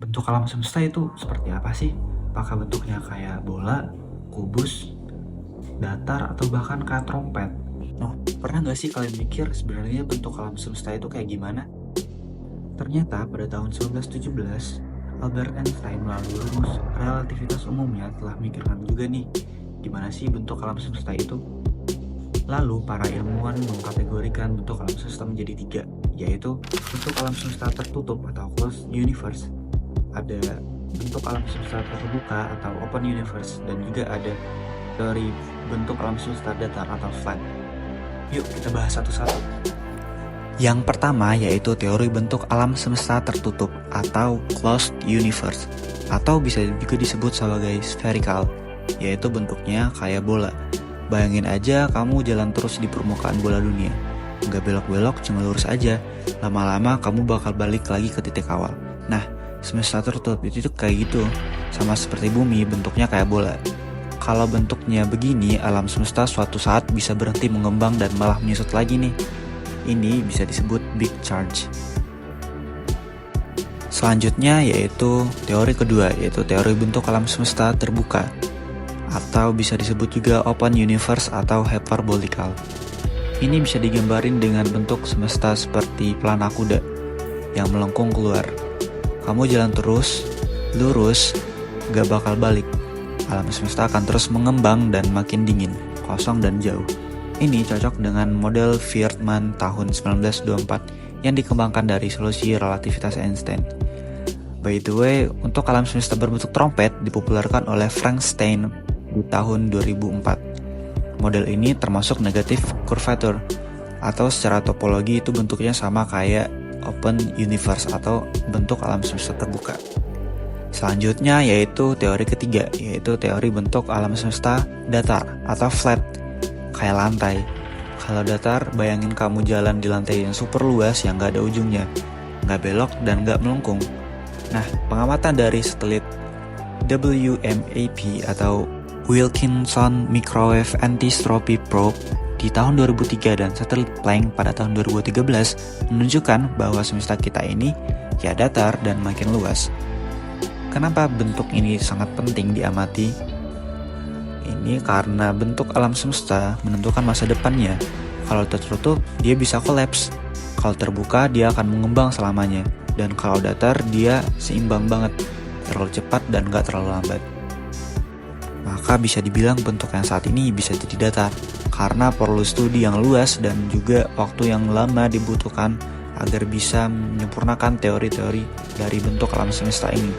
Bentuk alam semesta itu seperti apa sih? Apakah bentuknya kayak bola, kubus, datar, atau bahkan kayak trompet? Noh, pernah nggak sih kalian mikir sebenarnya bentuk alam semesta itu kayak gimana? Ternyata pada tahun 1917, Albert Einstein melalui rumus relativitas umumnya telah mikirkan juga nih, gimana sih bentuk alam semesta itu? Lalu para ilmuwan mengkategorikan bentuk alam semesta menjadi tiga, yaitu bentuk alam semesta tertutup atau closed universe, ada bentuk alam semesta terbuka atau open universe, dan juga ada teori bentuk alam semesta datar atau flat. Yuk kita bahas satu-satu. Yang pertama yaitu teori bentuk alam semesta tertutup atau closed universe, atau bisa juga disebut sebagai spherical, yaitu bentuknya kayak bola. Bayangin aja kamu jalan terus di permukaan bola dunia, nggak belok-belok, cuma lurus aja. Lama-lama kamu bakal balik lagi ke titik awal. Nah, semesta tertutup itu kayak gitu, sama seperti bumi, bentuknya kayak bola. Kalau bentuknya begini, alam semesta suatu saat bisa berhenti mengembang dan malah menyusut lagi nih. Ini bisa disebut big charge. Selanjutnya yaitu teori kedua, yaitu teori bentuk alam semesta terbuka, atau bisa disebut juga open universe atau hyperbolical. Ini bisa digambarin dengan bentuk semesta seperti pelana kuda yang melengkung keluar. Kamu jalan terus, lurus, gak bakal balik. Alam semesta akan terus mengembang dan makin dingin, kosong dan jauh. Ini cocok dengan model Feynman tahun 1924 yang dikembangkan dari solusi relativitas Einstein. By the way, untuk alam semesta berbentuk trompet dipopulerkan oleh Frank Stein di tahun 2004. Model ini termasuk negatif curvature, atau secara topologi itu bentuknya sama kayak open universe atau bentuk alam semesta terbuka. Selanjutnya yaitu teori ketiga, yaitu teori bentuk alam semesta datar atau flat, kayak lantai. Kalau datar, bayangin kamu jalan di lantai yang super luas yang gak ada ujungnya, gak belok dan gak melengkung. Nah, pengamatan dari satelit WMAP atau Wilkinson Microwave Anisotropy Probe di tahun 2003 dan satelit Planck pada tahun 2013 menunjukkan bahwa semesta kita ini ya datar dan makin luas. Kenapa bentuk ini sangat penting diamati? Ini karena bentuk alam semesta menentukan masa depannya. Kalau tertutup, dia bisa kolaps. Kalau terbuka, dia akan mengembang selamanya. Dan kalau datar, dia seimbang banget, terlalu cepat dan gak terlalu lambat. Maka bisa dibilang bentuk yang saat ini bisa jadi datar, karena perlu studi yang luas dan juga waktu yang lama dibutuhkan agar bisa menyempurnakan teori-teori dari bentuk alam semesta ini.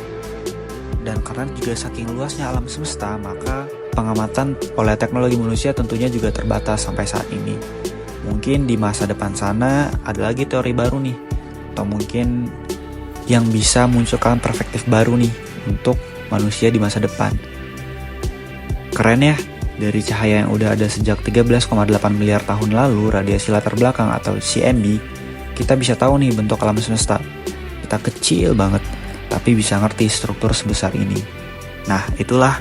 Dan karena juga saking luasnya alam semesta, maka pengamatan oleh teknologi manusia tentunya juga terbatas sampai saat ini. Mungkin di masa depan sana ada lagi teori baru nih, atau mungkin yang bisa munculkan perspektif baru nih untuk manusia di masa depan. Keren ya, dari cahaya yang udah ada sejak 13,8 miliar tahun lalu, radiasi latar belakang atau CMB, kita bisa tahu nih bentuk alam semesta. Kita kecil banget, tapi bisa ngerti struktur sebesar ini. Nah, itulah